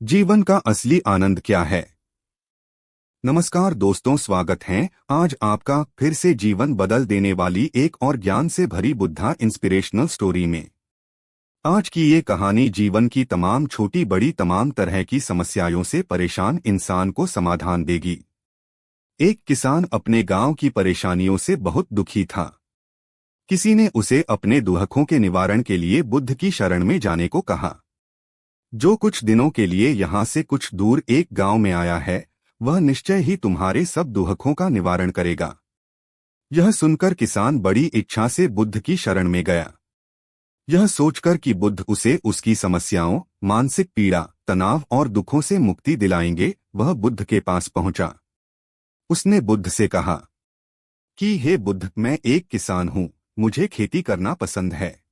जीवन का असली आनंद क्या है। नमस्कार दोस्तों, स्वागत है आज आपका फिर से जीवन बदल देने वाली एक और ज्ञान से भरी बुद्धा इंस्पिरेशनल स्टोरी में। आज की ये कहानी जीवन की तमाम छोटी बड़ी तमाम तरह की समस्याओं से परेशान इंसान को समाधान देगी। एक किसान अपने गांव की परेशानियों से बहुत दुखी था। किसी ने उसे अपने दुखों के निवारण के लिए बुद्ध की शरण में जाने को कहा, जो कुछ दिनों के लिए यहाँ से कुछ दूर एक गांव में आया है, वह निश्चय ही तुम्हारे सब दुखों का निवारण करेगा। यह सुनकर किसान बड़ी इच्छा से बुद्ध की शरण में गया। यह सोचकर कि बुद्ध उसे उसकी समस्याओं, मानसिक पीड़ा, तनाव और दुखों से मुक्ति दिलाएंगे, वह बुद्ध के पास पहुंचा। उसने बुद्ध से कहा कि हे बुद्ध, मैं एक किसान हूँ, मुझे खेती करना पसंद है,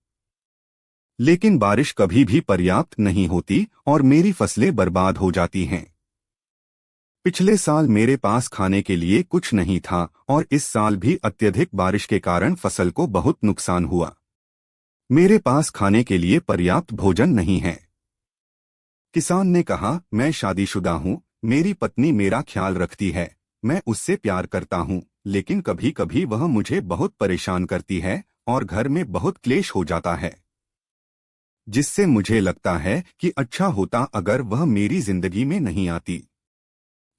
लेकिन बारिश कभी भी पर्याप्त नहीं होती और मेरी फसलें बर्बाद हो जाती हैं। पिछले साल मेरे पास खाने के लिए कुछ नहीं था और इस साल भी अत्यधिक बारिश के कारण फसल को बहुत नुकसान हुआ। मेरे पास खाने के लिए पर्याप्त भोजन नहीं है। किसान ने कहा, मैं शादीशुदा हूँ, मेरी पत्नी मेरा ख्याल रखती है, मैं उससे प्यार करता हूँ, लेकिन कभी कभी वह मुझे बहुत परेशान करती है और घर में बहुत क्लेश हो जाता है, जिससे मुझे लगता है कि अच्छा होता अगर वह मेरी जिंदगी में नहीं आती।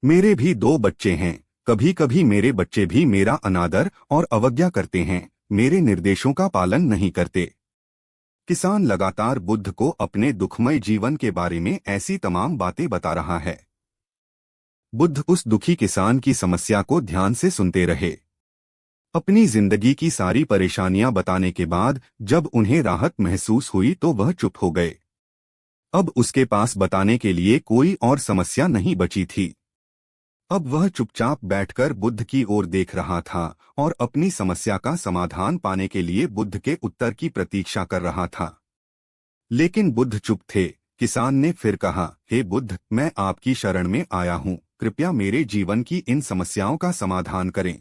मेरे भी दो बच्चे हैं, कभी कभी मेरे बच्चे भी मेरा अनादर और अवज्ञा करते हैं, मेरे निर्देशों का पालन नहीं करते। किसान लगातार बुद्ध को अपने दुखमय जीवन के बारे में ऐसी तमाम बातें बता रहा है। बुद्ध उस दुखी किसान की समस्या को ध्यान से सुनते रहे। अपनी जिंदगी की सारी परेशानियां बताने के बाद जब उन्हें राहत महसूस हुई तो वह चुप हो गए। अब उसके पास बताने के लिए कोई और समस्या नहीं बची थी। अब वह चुपचाप बैठकर बुद्ध की ओर देख रहा था और अपनी समस्या का समाधान पाने के लिए बुद्ध के उत्तर की प्रतीक्षा कर रहा था। लेकिन बुद्ध चुप थे। किसान ने फिर कहा, हे बुद्ध, मैं आपकी शरण में आया हूँ, कृपया मेरे जीवन की इन समस्याओं का समाधान करें।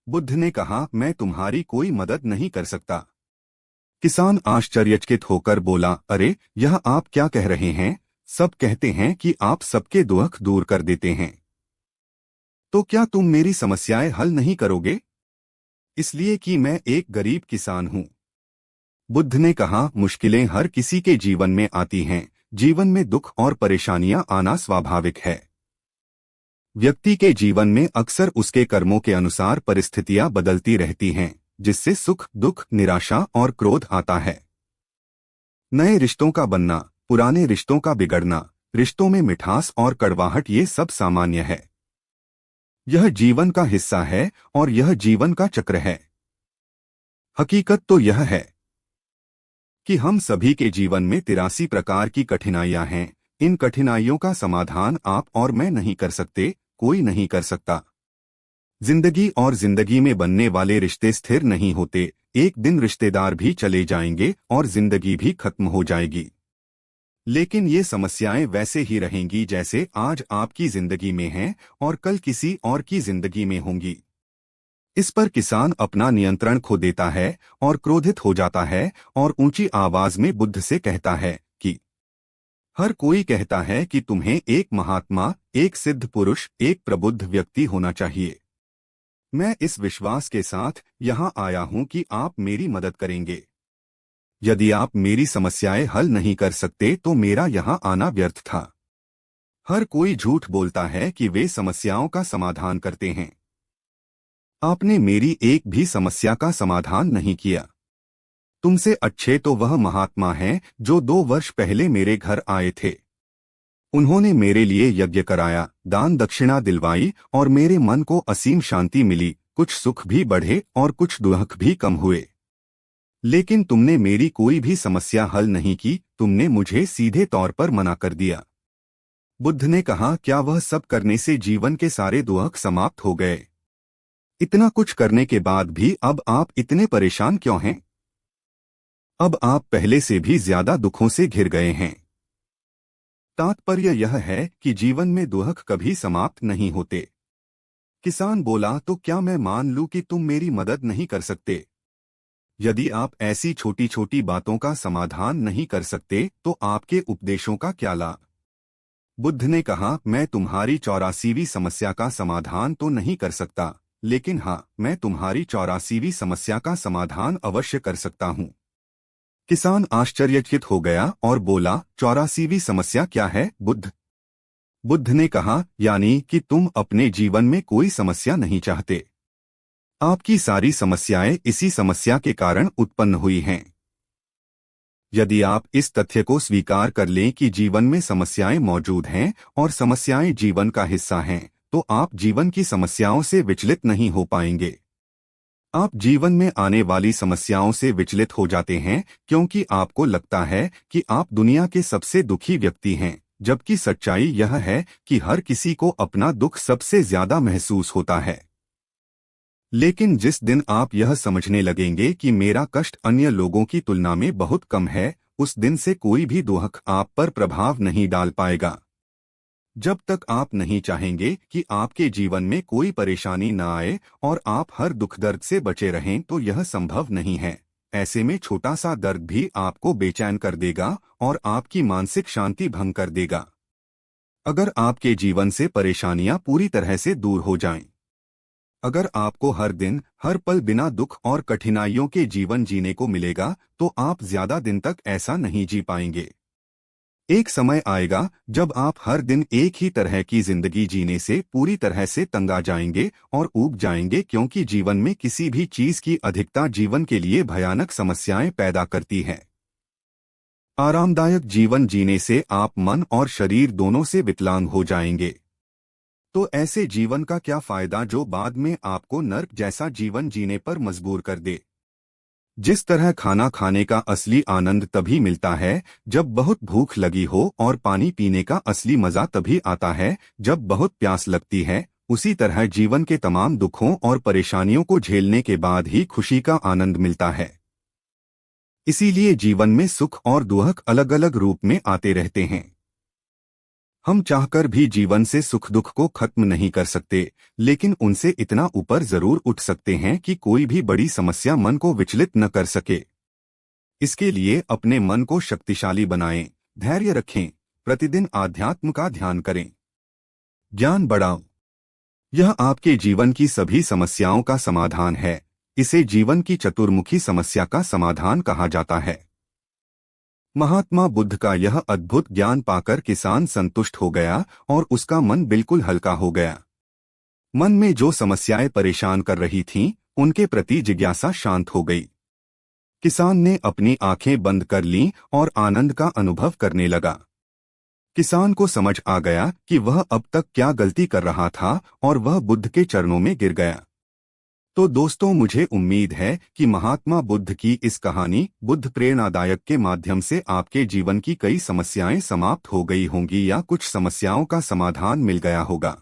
बुद्ध ने कहा, मैं तुम्हारी कोई मदद नहीं कर सकता। किसान आश्चर्यचकित होकर बोला, अरे, यह आप क्या कह रहे हैं? सब कहते हैं कि आप सबके दुख दूर कर देते हैं, तो क्या तुम मेरी समस्याएं हल नहीं करोगे? इसलिए कि मैं एक गरीब किसान हूँ। बुद्ध ने कहा, मुश्किलें हर किसी के जीवन में आती हैं, जीवन में दुख और परेशानियां आना स्वाभाविक है। व्यक्ति के जीवन में अक्सर उसके कर्मों के अनुसार परिस्थितियां बदलती रहती हैं, जिससे सुख, दुख, निराशा और क्रोध आता है। नए रिश्तों का बनना, पुराने रिश्तों का बिगड़ना, रिश्तों में मिठास और कड़वाहट, ये सब सामान्य है। यह जीवन का हिस्सा है और यह जीवन का चक्र है। हकीकत तो यह है कि हम सभी के जीवन में 83 प्रकार की कठिनाइयां हैं। इन कठिनाइयों का समाधान आप और मैं नहीं कर सकते, कोई नहीं कर सकता। जिंदगी और जिंदगी में बनने वाले रिश्ते स्थिर नहीं होते। एक दिन रिश्तेदार भी चले जाएंगे और जिंदगी भी खत्म हो जाएगी। लेकिन ये समस्याएं वैसे ही रहेंगी जैसे आज आपकी जिंदगी में हैं और कल किसी और की जिंदगी में होंगी। इस पर किसान अपना नियंत्रण खो देता है और क्रोधित हो जाता है और ऊंची आवाज में बुद्ध से कहता है कि हर कोई कहता है कि तुम्हें एक महात्मा, एक सिद्ध पुरुष, एक प्रबुद्ध व्यक्ति होना चाहिए। मैं इस विश्वास के साथ यहाँ आया हूँ कि आप मेरी मदद करेंगे। यदि आप मेरी समस्याएं हल नहीं कर सकते तो मेरा यहाँ आना व्यर्थ था। हर कोई झूठ बोलता है कि वे समस्याओं का समाधान करते हैं। आपने मेरी एक भी समस्या का समाधान नहीं किया। तुमसे अच्छे तो वह महात्मा हैं जो 2 वर्ष पहले मेरे घर आए थे। उन्होंने मेरे लिए यज्ञ कराया, दान दक्षिणा दिलवाई और मेरे मन को असीम शांति मिली। कुछ सुख भी बढ़े और कुछ दुख भी कम हुए। लेकिन तुमने मेरी कोई भी समस्या हल नहीं की, तुमने मुझे सीधे तौर पर मना कर दिया। बुद्ध ने कहा, क्या वह सब करने से जीवन के सारे दुख समाप्त हो गए? इतना कुछ करने के बाद भी अब आप इतने परेशान क्यों हैं? अब आप पहले से भी ज्यादा दुखों से घिर गए हैं। तात्पर्य यह है कि जीवन में दुख कभी समाप्त नहीं होते। किसान बोला, तो क्या मैं मान लूं कि तुम मेरी मदद नहीं कर सकते? यदि आप ऐसी छोटी छोटी बातों का समाधान नहीं कर सकते तो आपके उपदेशों का क्या लाभ? बुद्ध ने कहा, मैं तुम्हारी 84वीं समस्या का समाधान तो नहीं कर सकता, लेकिन हाँ, मैं तुम्हारी 84वीं समस्या का समाधान अवश्य कर सकता हूँ। किसान आश्चर्यचकित हो गया और बोला, 84वीं समस्या क्या है बुद्ध? बुद्ध ने कहा, यानी कि तुम अपने जीवन में कोई समस्या नहीं चाहते। आपकी सारी समस्याएं इसी समस्या के कारण उत्पन्न हुई हैं। यदि आप इस तथ्य को स्वीकार कर लें कि जीवन में समस्याएं मौजूद हैं और समस्याएं जीवन का हिस्सा हैं, तो आप जीवन की समस्याओं से विचलित नहीं हो पाएंगे। आप जीवन में आने वाली समस्याओं से विचलित हो जाते हैं क्योंकि आपको लगता है कि आप दुनिया के सबसे दुखी व्यक्ति हैं, जबकि सच्चाई यह है कि हर किसी को अपना दुख सबसे ज्यादा महसूस होता है। लेकिन जिस दिन आप यह समझने लगेंगे कि मेरा कष्ट अन्य लोगों की तुलना में बहुत कम है, उस दिन से कोई भी दुख आप पर प्रभाव नहीं डाल पाएगा। जब तक आप नहीं चाहेंगे कि आपके जीवन में कोई परेशानी न आए और आप हर दुख दर्द से बचे रहें, तो यह संभव नहीं है। ऐसे में छोटा सा दर्द भी आपको बेचैन कर देगा और आपकी मानसिक शांति भंग कर देगा। अगर आपके जीवन से परेशानियां पूरी तरह से दूर हो जाएं, अगर आपको हर दिन हर पल बिना दुख और कठिनाइयों के जीवन जीने को मिलेगा, तो आप ज्यादा दिन तक ऐसा नहीं जी पाएंगे। एक समय आएगा जब आप हर दिन एक ही तरह की जिंदगी जीने से पूरी तरह से तंग आ जाएंगे और ऊब जाएंगे, क्योंकि जीवन में किसी भी चीज की अधिकता जीवन के लिए भयानक समस्याएं पैदा करती है। आरामदायक जीवन जीने से आप मन और शरीर दोनों से विकलांग हो जाएंगे। तो ऐसे जीवन का क्या फायदा जो बाद में आपको नर्क जैसा जीवन जीने पर मजबूर कर दे। जिस तरह खाना खाने का असली आनंद तभी मिलता है जब बहुत भूख लगी हो और पानी पीने का असली मजा तभी आता है जब बहुत प्यास लगती है, उसी तरह जीवन के तमाम दुखों और परेशानियों को झेलने के बाद ही खुशी का आनंद मिलता है। इसीलिए जीवन में सुख और दुख अलग अलग रूप में आते रहते हैं। हम चाहकर भी जीवन से सुख दुख को खत्म नहीं कर सकते, लेकिन उनसे इतना ऊपर जरूर उठ सकते हैं कि कोई भी बड़ी समस्या मन को विचलित न कर सके। इसके लिए अपने मन को शक्तिशाली बनाएं, धैर्य रखें, प्रतिदिन आध्यात्म का ध्यान करें, ज्ञान बढ़ाओ। यह आपके जीवन की सभी समस्याओं का समाधान है। इसे जीवन की चतुर्मुखी समस्या का समाधान कहा जाता है। महात्मा बुद्ध का यह अद्भुत ज्ञान पाकर किसान संतुष्ट हो गया और उसका मन बिल्कुल हल्का हो गया। मन में जो समस्याएं परेशान कर रही थीं, उनके प्रति जिज्ञासा शांत हो गई। किसान ने अपनी आंखें बंद कर लीं और आनंद का अनुभव करने लगा। किसान को समझ आ गया कि वह अब तक क्या गलती कर रहा था और वह बुद्ध के चरणों में गिर गया। तो दोस्तों, मुझे उम्मीद है कि महात्मा बुद्ध की इस कहानी बुद्ध प्रेरणादायक के माध्यम से आपके जीवन की कई समस्याएं समाप्त हो गई होंगी या कुछ समस्याओं का समाधान मिल गया होगा।